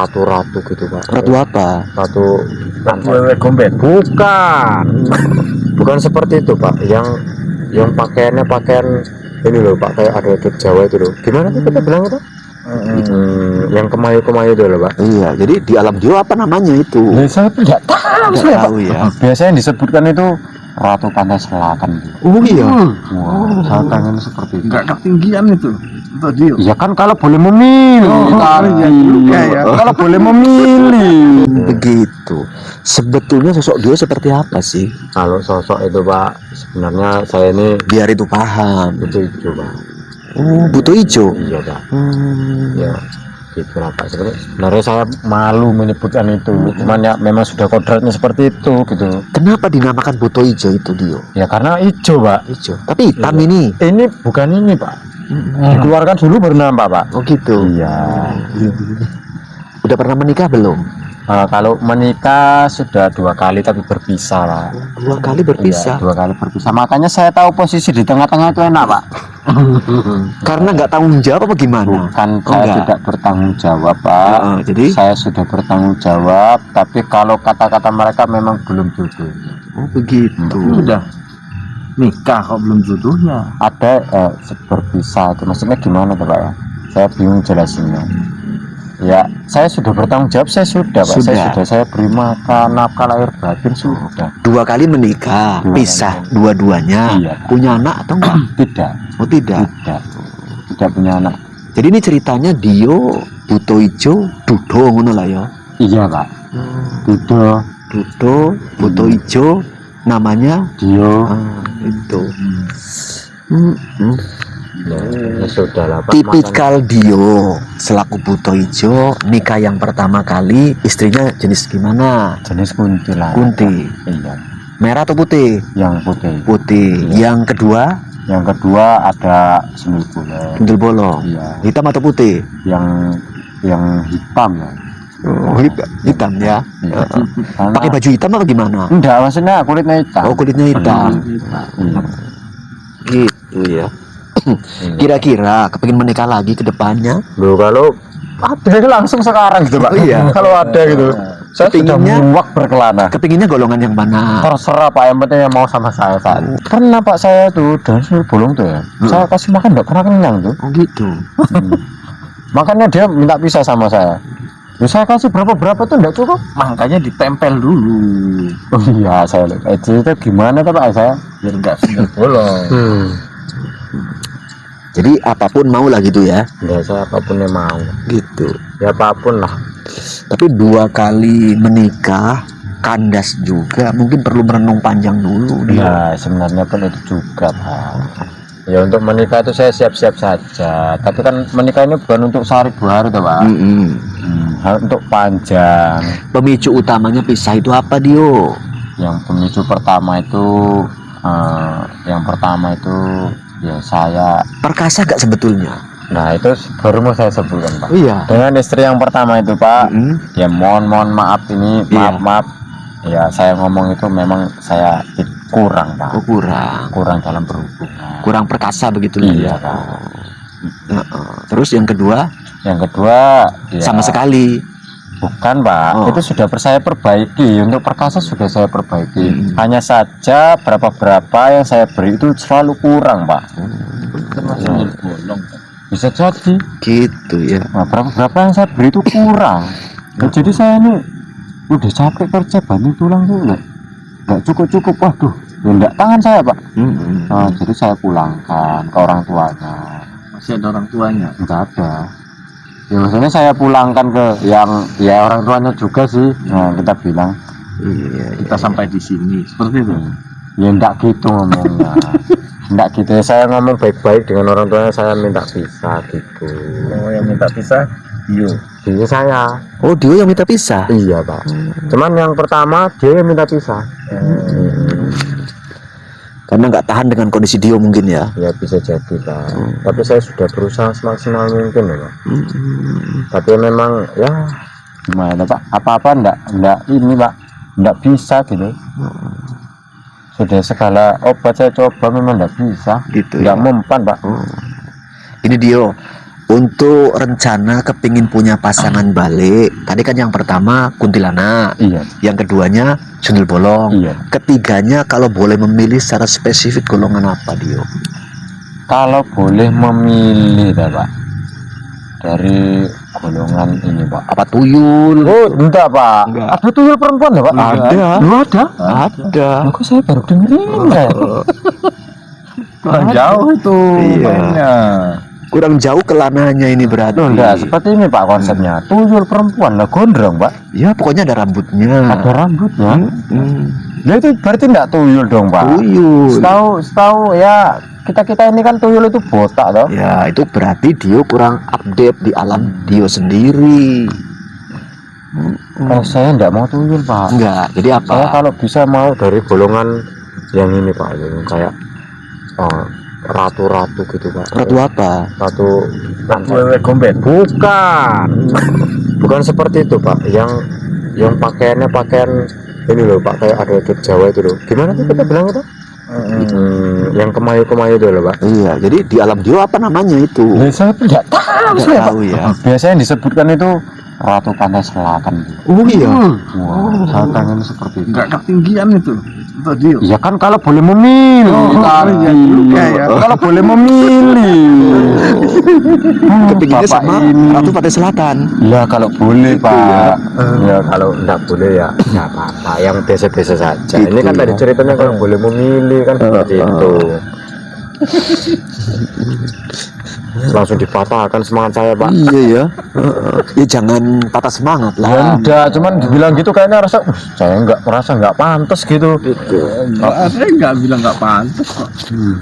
ratu-ratu gitu Pak. Ratu apa? Ratu wewe gombet. bukan seperti itu Pak, yang pakaiannya pakaian ini loh Pak, kayak ada Jawa itu loh, gimana sih kita bilang itu? Yang kemayu-kemayu itu loh Pak. Iya, jadi di alam Jawa apa namanya itu? Saya tidak tahu, Nggak tahu ya. biasanya disebutkan itu Ratu Pantai Selatan. Oh iya. Wah, saya pengen seperti itu. Enggak ketinggian itu untuk dia. Iya kan kalau boleh memilih iya. Kalau boleh memilih. Begitu. Sebetulnya sosok Dio seperti apa sih? Kalau sosok itu Pak, sebenarnya saya ini Biar itu paham. itu Pak. Oh, butuh hijau. Iya Pak. Ya gitu lah Pak. Sebenarnya saya malu menyebutkan itu, cuman ya memang sudah kodratnya seperti itu gitu. Kenapa dinamakan buto hijau itu Dio? Ya karena hijau Pak. Hijau. Tapi hitam Iya. ini. Bukan ini Pak, dikeluarkan dulu baru nampak Pak. Oh gitu. Iya. Udah pernah menikah belum? Kalau menikah sudah 2 kali tapi berpisah Pak. 2 kali berpisah. Iya, 2 kali berpisah, makanya saya tahu posisi di tengah-tengah itu enak Pak. Karena nggak tanggung jawab apa gimana? Bukan Oh, saya enggak. tidak bertanggung jawab Pak. Jadi Saya sudah bertanggung jawab, tapi kalau kata-kata mereka memang belum jodoh. oh begitu. Udah nikah kok belum jodohnya. Ada berpisah itu maksudnya gimana tuh Pak ya? Saya bingung jelasinnya. Ya, saya sudah bertanggung jawab, saya sudah Pak. Saya beri makan, nafkah lahir batin sudah. 2 kali menikah, 2 pisah kali. dua-duanya. Iya. Punya anak atau enggak? Tidak, Oh tidak. tidak punya anak. Jadi ini ceritanya Dio buto hijau Dudo ngono lah ya. Iya Pak. Dudo, Dudo buto hijau namanya Dio. itu. Ya sudah lah Pak. Tipikal Dio selaku buto hijau nikah yang pertama kali istrinya jenis gimana? Jenis kunti lah. Kunti. Iya, Merah atau putih? yang putih. Putih. Yang kedua Yang kedua ada sembil bolong. sundel bolong. Iya, Hitam atau putih? yang hitam ya. Oh, hitam ya. Iya. Karena- Pakai baju hitam apa gimana? Enggak, maksudnya kulitnya hitam. Oh, kulitnya hitam. Iya. Gitu ya. Kira-kira kepingin menikah lagi ke depannya? Loh, kalau ada langsung sekarang gitu Pak. Oh, iya. Kalau ada gitu. Saya sudah Kepinginnya- muak berkelana. Kepinginnya golongan yang mana? Terserah Pak, yang penting yang mau sama saya saat. Karena Pak saya tuh dan sembil bolong tuh ya. Saya kasih makan enggak pernah kenyang tuh. Oh gitu. Makanya dia minta pisah sama saya. Ya, saya kasih berapa tuh enggak cukup. Makanya ditempel dulu Oh iya, saya lupa. Itu gimana tuh Pak saya? biar enggak sendal bolong. Jadi apapun mau lah gitu ya. Ya saya apapun yang mau. Gitu. Ya apapun lah. Tapi 2 kali menikah kandas juga, mungkin perlu merenung panjang dulu dia. Ya sebenarnya pun itu juga Pak. Ya untuk menikah itu saya siap-siap saja. Tapi kan menikah ini bukan untuk sehari 2 hari tuh Pak. Untuk panjang. Pemicu utamanya pisah itu apa Dio? Yang pemicu pertama itu ya saya. Perkasa gak sebetulnya? Nah itu baru mau saya sebutkan Pak. Iya. Dengan istri yang pertama itu Pak. Ya mohon maaf ini Iya. maaf. Ya saya ngomong itu memang saya kurang Pak. Oh Kurang dalam berhubungan. kurang perkasa begitu Iya ya. Pak. Terus yang kedua Yang kedua ya, sama sekali. bukan Pak. Oh. Itu sudah saya perbaiki. Untuk perkasa sudah saya perbaiki. Hanya saja berapa yang saya beri itu selalu kurang Pak. Sendal bolong. Bisa jadi. Gitu ya. Nah, berapa yang saya beri itu kurang. Nah, jadi saya ini udah capek kerja banting tulang tuh nggak cukup. Waduh, ya enggak tangan saya Pak. Nah, jadi saya pulangkan ke orang tuanya. Masih ada orang tuanya. Enggak ada. Ya maksudnya saya pulangkan ke yang ya orang tuanya juga sih. Nah, kita bilang Iya. Kita sampai di sini seperti itu. ya enggak gitu ngomongnya. Enggak gitu ya, saya ngomong baik-baik dengan orang tuanya, saya minta pisah gitu. Oh, yang minta pisah Dio. Jadi saya. Oh Dio yang minta pisah. Iya Pak. Cuman yang pertama dia yang minta pisah. Karena nggak tahan dengan kondisi Dio mungkin ya. Ya bisa jadi Pak. Tapi saya sudah berusaha semaksimal mungkin ya Pak. Tapi memang ya gimana Pak? Apa-apa enggak ini Pak. Enggak bisa gitu. Sudah segala obat saya coba memang enggak bisa. Gitu Enggak ya. mempan Pak. Ini Dio, Untuk rencana kepingin punya pasangan balik, tadi kan yang pertama kuntilanak, Iya. yang keduanya sundel bolong, Iya. ketiganya kalau boleh memilih secara spesifik golongan apa Dio? Kalau boleh memilih dah, Pak, dari golongan ini, Pak. Apa tuyul? Oh, enggak, Pak. Enggak. Ada tuyul perempuan ya, Pak? Ada. Lu ada? Ada. Aku saya baru dengerin ya. Kurang jauh itu Iya. mainnya. Kurang jauh kelananya ini berarti. Loh, enggak seperti ini, Pak, konsepnya. Tuyul perempuan lah, gondrong, Pak. Ya pokoknya ada rambutnya. Ada rambutnya. Hmm. Nah, itu berarti enggak tuyul dong, Pak. Tuyul. Setahu ya kita ini kan tuyul itu botak toh. Ya itu berarti Dio kurang update di alam Dio sendiri. Saya enggak mau tuyul, Pak. Enggak. Jadi Saya apa? kalau bisa mau dari golongan yang ini, Pak, yang kayak ratu-ratu gitu, Pak. Ratu apa? Ratu Wewe gombet. bukan seperti itu, Pak, yang pakaiannya pakaian ini loh, Pak, kayak ada adat Jawa itu loh. Gimana tuh kita bilang itu? Yang kemayu-kemayu itu loh, Pak. Iya. Jadi di alam Dio apa namanya itu? Saya tidak tahu, Nggak tahu ya. biasanya yang disebutkan itu Ratu Pantai Selatan. Oh iya. Wah, saya pengen seperti itu. Enggak ketinggian itu. Itu dia. Ya kan kalau boleh memilih tadi. iya juga ya. Kalau boleh memilih. Kepinginnya Bapak sama ini. Ratu Pantai Selatan. Ya kalau boleh, Pak. Ya kalau enggak boleh ya enggak apa-apa. Yang biasa-biasa saja. Gitu Ini kan tadi ya. ceritanya kalau boleh memilih kan seperti itu. Langsung dipatahkan semangat saya, Pak. Iya ya. Ya jangan patah semangat Ya lah. enggak, cuman dibilang gitu kayaknya rasa saya enggak merasa enggak pantas gitu. Saya nggak bilang nggak pantas kok.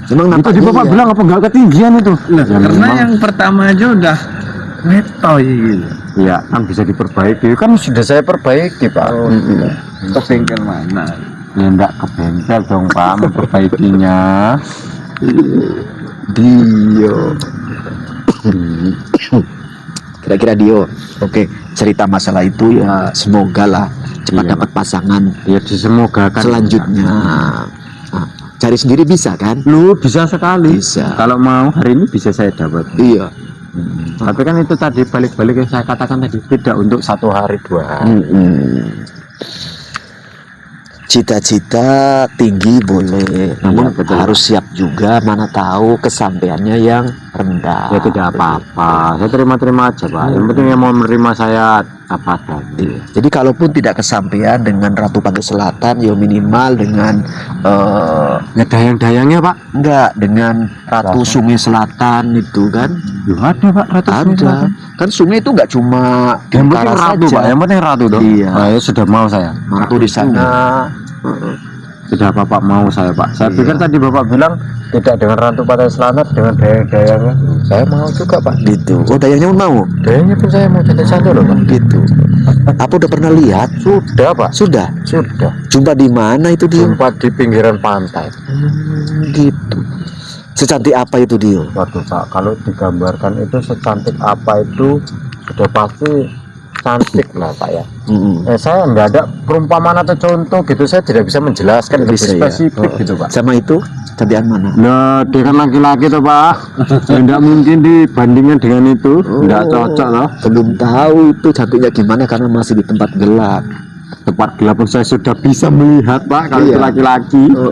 Memang Itu di Bapak iya. bilang apa enggak ketinggian itu? Nah, Ya, karena memang. yang pertama aja udah netoy gitu. Ya kan bisa diperbaiki. Kan sudah saya perbaiki, Pak. Ke bengkel mana? Ya enggak ke bengkel dong, Pak, memperbaikinya. Dio. Kira-kira Dio. Oke, cerita masalah itu ya semoga lah cepat Iya, dapat pasangan Ya disemogakan selanjutnya. Nah, cari sendiri bisa kan? Lu bisa sekali. Bisa. Kalau mau hari ini bisa saya dapat. Iya. Tapi kan itu tadi balik-balik yang saya katakan tadi tidak untuk 1 hari 2 hari. Cita-cita tinggi boleh, namun betul. harus siap juga, mana tahu kesampaiannya yang rendah. Ya tidak apa-apa. Saya terima-terima aja, Pak. Yang penting yang mau menerima saya apa adanya. Iya. Jadi kalaupun tidak kesampaian dengan Ratu Pantai Selatan, ya minimal dengan Ya dayang-dayangnya, Pak. enggak dengan Ratu Sungai Selatan itu kan Ya ada, Pak. Ratu Sungai ada. Selatan. Kan sungai itu enggak cuma di Yang penting utara ratu, saja. Pak. Yang penting ratu dong. Iya. Nah, ya sudah mau saya. Ratu di sana. Sudah Bapak mau saya, Pak. Saya Iya. pikir tadi Bapak bilang tidak dengan Ratu Pantai Selatan, dengan dayang-dayangnya. Saya mau juga, Pak. Gitu. Oh, dayangnya pun mau. Dayangnya pun saya mau cantik-cantik loh, Pak. Gitu. Apa udah pernah lihat? Sudah, Pak. Sudah. Sudah. Jumpa di mana itu Dio? Jumpa di pinggiran pantai. Gitu. Secantik apa itu Dio? Waduh, Pak, kalau digambarkan itu secantik apa itu sudah pasti cantik lah, Pak ya. Saya nggak ada perumpamaan atau contoh gitu, saya tidak bisa menjelaskan lebih Bisa, ya. spesifik gitu, Pak. Sama itu cantikan mana? Nah, dia kan laki-laki tuh, Pak. Tidak mungkin dibandingkan dengan itu, tidak cocok loh. Belum tahu itu cantiknya gimana karena masih di tempat gelap. Tempat gelap pun saya sudah bisa melihat, Pak, kalau Iya. itu laki-laki. Oh.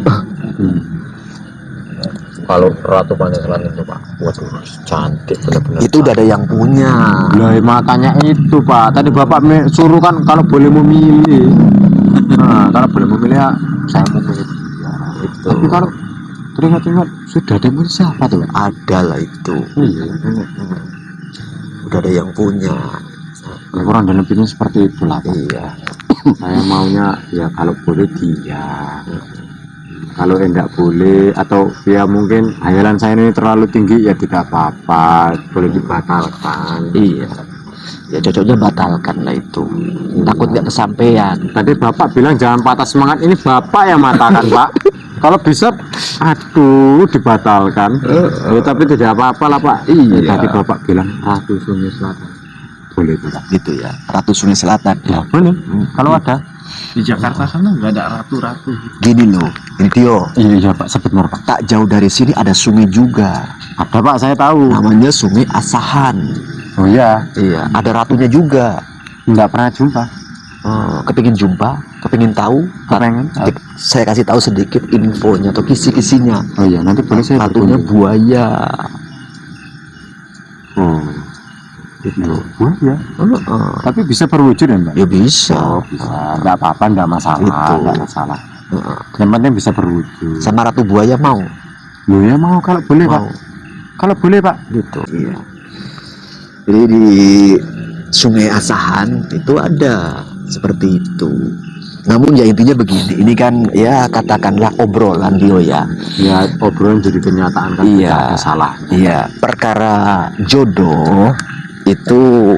Kalau Ratu Pantai Selatan itu, Pak, waduh, cantik benar-benar. Itu udah ada yang punya. Lah makanya itu, Pak. Tadi Bapak suruh kan kalau boleh memilih. Nah, kalau boleh memilih ya saya memilih. Itu. Tapi kalau teringat-ingat sudah ada yang punya siapa tuh, Pak? Ada lah itu. Iya. Udah ada yang punya. Ya, kurang dan lebihnya seperti itulah, Pak. Iya. Saya maunya ya kalau boleh dia. Kalau enggak boleh atau ya mungkin hayalan saya ini terlalu tinggi ya tidak apa-apa, boleh dibatalkan. Iya. Ya cocoknya batalkan lah itu. Takut nggak kesampaian. Tadi Bapak bilang jangan patah semangat, ini Bapak yang matakan, Pak. Kalau bisa, aduh, dibatalkan. Ya, tapi tidak apa-apa lah, Pak. Iya. Tadi Bapak bilang Ratu Sungai Selatan. boleh itu Pak. gitu ya. Ratu Sungai Selatan. Ya boleh. Kalau ada. Di Jakarta sana nggak ada ratu-ratu. Gini loh, ini Tio, Iya Pak, sebentar Pak. tak jauh dari sini ada sungai juga. Ada Pak, saya tahu. Namanya Sungai Asahan. Oh iya, Iya, ada ratunya juga. nggak pernah jumpa. Kepingin jumpa, kepingin tahu, Kepengen. saya kasih tahu sedikit infonya atau kisi-kisinya. Oh iya, nanti boleh saya Ratunya berkunjung. buaya. Oh, Gitu. ya. Tapi bisa berwujud ya Mbak? Ya bisa. Oh bisa, nggak apa-apa, nggak masalah, Gitu. nggak masalah. Yang penting bisa berwujud. Sama ratu buaya mau. Loh ya mau kalau boleh Pak. Mau. Kalau boleh Pak. Gitu. Iya. Jadi di Sungai Asahan itu ada seperti itu. Namun ya intinya begini, ini kan ya katakanlah obrolan Dio ya. Ya obrolan jadi kenyataan kan Iya. tidak ada salah. Iya, perkara jodoh itu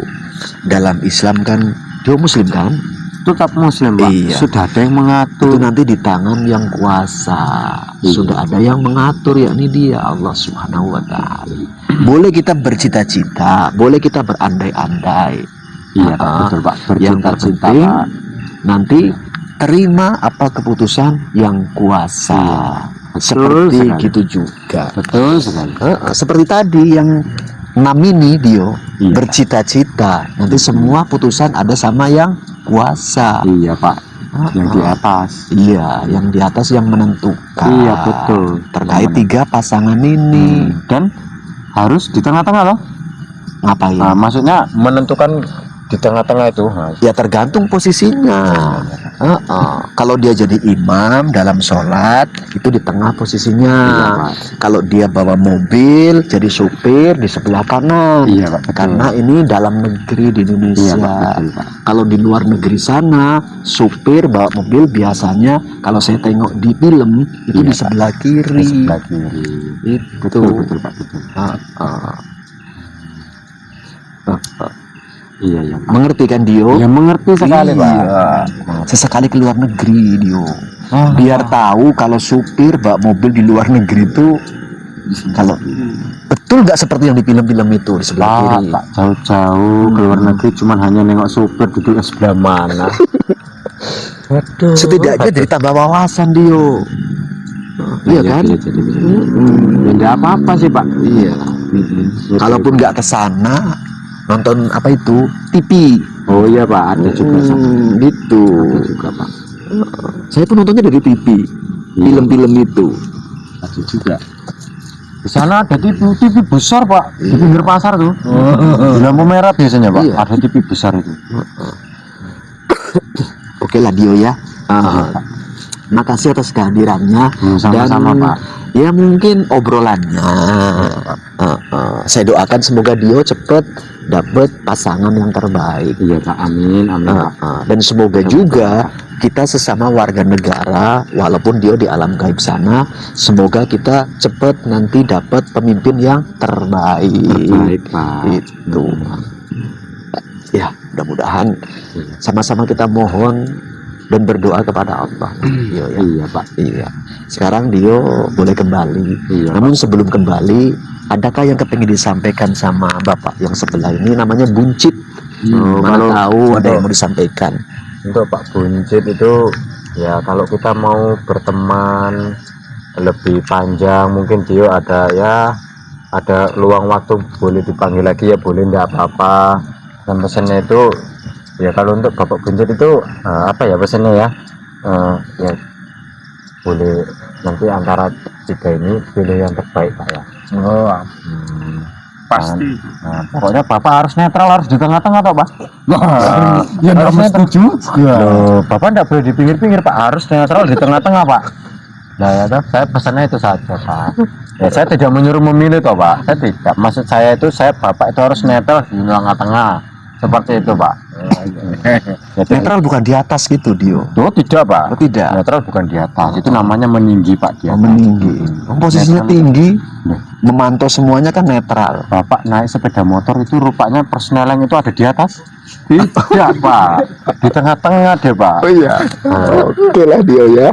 dalam Islam kan, Dio Muslim kan? Tetap Muslim Pak. Iya. Sudah ada yang mengatur. Itu nanti di tangan yang kuasa. Iya. Sudah ada yang mengatur, yakni Dia Allah Subhanahu wa taala. Boleh kita bercita-cita, boleh kita berandai-andai. Iya Pak, Ah, betul Pak. yang Bercita-cita, terpenting Pak. nanti terima apa keputusan yang kuasa. Betul Seperti sekali. gitu juga. Betul sekali. Seperti tadi yang 6 ini Dio Iya. bercita-cita, nanti semua putusan ada sama yang kuasa. Iya Pak. Yang di atas. Iya, yang di atas yang menentukan. Iya, betul. Terkait Yang 3 pasangan ini. Dan harus di tengah-tengah loh. Ngapain? Nah, maksudnya Menentukan di tengah-tengah itu. Nah, Ya tergantung posisinya. Kalau dia jadi imam dalam sholat, itu di tengah posisinya. Iya, Pak. Kalau dia bawa mobil, jadi supir di sebelah kanan. Iya Pak. Betul. Karena ini dalam negeri di Iya Indonesia. Pak. Betul Pak. Kalau di luar negeri sana, supir bawa mobil biasanya kalau saya tengok di film itu Iya, di Pak. sebelah Di kiri. sebelah kiri. Itu. Betul betul Pak. Betul. Iya ya Pak. Mengerti kan Dio? Ya mengerti sekali Pak. Iya. Sesekali ke luar negeri Dio. Biar tahu kalau supir bawa mobil di luar negeri itu kalau betul nggak seperti yang di film-film itu di sebelah Pak, kiri. tak jauh-jauh ke luar negeri cuman hanya nengok supir duduk sebelah mana. Waduh. Setidaknya jadi tambah wawasan Dio. Iya kan? Bisa jadi bisa. Ya nggak apa-apa sih Pak. Iya. Kalaupun nggak ke sana nonton apa itu TV. Oh iya Pak, ada juga sama. Gitu. Ada juga Pak. Saya pun nontonnya dari TV. Iya. Film-film itu. Ada juga. Di sana ada TV besar Pak, di pinggir pasar tuh. Di lampu merah biasanya Pak, Iya. ada TV besar itu. Oke lah Dio ya. Makasih atas kehadirannya. Sama-sama Dan Pak. ya mungkin obrolannya. Saya doakan semoga Dio cepet dapat pasangan yang terbaik. Iya Pak, amin, amin Pak. Dan semoga juga kita sesama warga negara, walaupun Dio di alam gaib sana, semoga kita cepet nanti dapat pemimpin yang terbaik. Baik Pak. Itu. Ya, mudah-mudahan sama-sama kita mohon dan berdoa kepada Allah. Dio, ya. Iya Pak. Iya. Sekarang Dio boleh kembali. Iya. Namun sebelum kembali, adakah yang kepengen disampaikan sama Bapak yang sebelah ini namanya Buncit? Mana kalau- tahu ada yang mau disampaikan. Untuk Pak Buncit itu ya kalau kita mau berteman lebih panjang mungkin dia ada luang waktu boleh dipanggil lagi ya boleh, enggak apa-apa. Dan pesannya itu ya kalau untuk Bapak Buncit itu apa ya pesannya ya ya boleh nanti antara 3 ini pilih yang terbaik Pak ya. Pasti. Nah, pokoknya Bapak harus netral, harus di tengah-tengah toh Pak. Ya nggak harus mesti juga. Loh, Bapak enggak boleh di pinggir-pinggir Pak, harus netral di tengah-tengah Pak. Nah ya toh, saya pesannya itu saja Pak. Ya saya tidak menyuruh memilih toh Pak, saya tidak. Maksud saya itu Bapak itu harus netral di tengah-tengah. Seperti itu Pak. Jadi Netral bukan di atas gitu Dio. oh, tidak Pak. Oh, tidak. Netral bukan di atas, itu namanya meninggi Pak di atas. Meninggi. Posisinya Netral. tinggi, memantau semuanya kan netral. Bapak naik sepeda motor itu rupanya persneling itu ada di atas? Tidak Pak, di tengah-tengah deh Pak. iya. Oke lah Dio ya.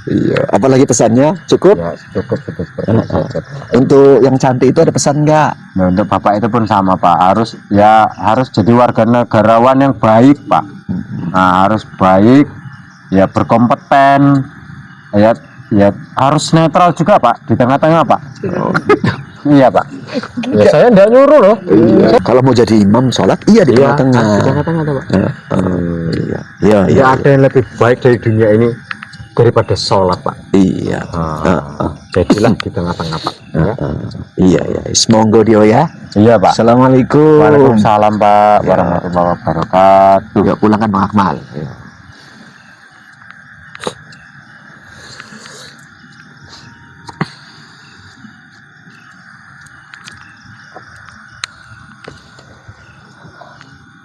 Iya. Apalagi pesannya cukup. Ya cukup itu seperti itu saja. Untuk yang cantik itu ada pesan nggak? Nah, untuk bapak itu pun sama pak, harus jadi warga negarawan yang baik pak. Nah, harus baik, ya berkompeten, ya harus netral juga pak, di tengah-tengah pak. Iya pak. Ya saya enggak nyuruh loh. Iya. Kalau mau jadi imam sholat, iya di Iya, tengah-tengah. di tengah-tengah tuh, pak. Iya. Iya. Ya ada yang lebih baik dari dunia ini daripada sholat pak. Iya. Jadilah di tengah-tengah pak. Ya. Iya. Semoga dia ya. Iya pak. Assalamualaikum. Waalaikumsalam pak, Ya. warahmatullahi wabarakatuh. Ya pulang kan Bang Akmal. Ya.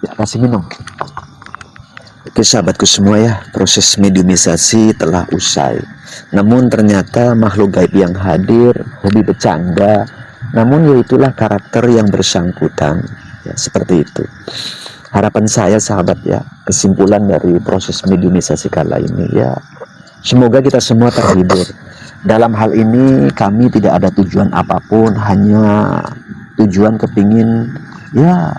Ya, kasih minum. Oke sahabatku semua ya, proses mediumisasi telah usai. Namun ternyata makhluk gaib yang hadir hobi bercanda. Namun yaitulah karakter yang bersangkutan. Ya, seperti itu. Harapan saya sahabat ya, kesimpulan dari proses mediumisasi kala ini ya, semoga kita semua terhibur. Dalam hal ini kami tidak ada tujuan apapun, hanya tujuan kepingin ya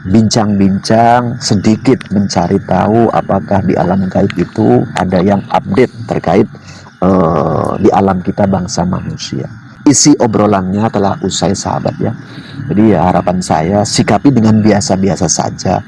bincang-bincang sedikit mencari tahu apakah di alam gaib itu ada yang update terkait di alam kita bangsa manusia. Isi obrolannya telah usai sahabat ya. Jadi ya harapan saya sikapi dengan biasa-biasa saja.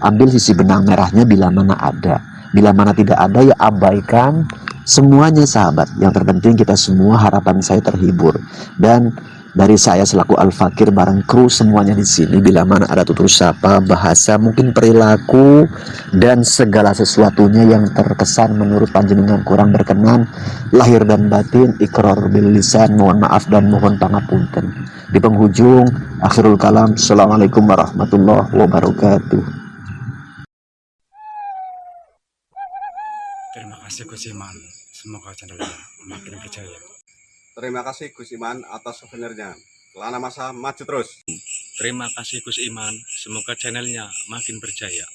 Ambil sisi benang merahnya bila mana ada. Bila mana tidak ada ya abaikan semuanya sahabat. Yang terpenting kita semua harapan saya terhibur. Dan dari saya selaku Al-Fakir bareng kru semuanya di sini, bila mana ada tutur sapa, bahasa, mungkin perilaku dan segala sesuatunya yang terkesan menurut panjenengan kurang berkenan, lahir dan batin, ikrar bil lisan, mohon maaf dan mohon pangapunten. Di penghujung akhirul kalam, assalamualaikum warahmatullahi wabarakatuh. Terima kasih Gus Iman. Semoga channelnya makin berjaya. Terima kasih Gus Iman atas souvenirnya. Kelana masa maju terus. Terima kasih Gus Iman. Semoga channelnya makin berjaya.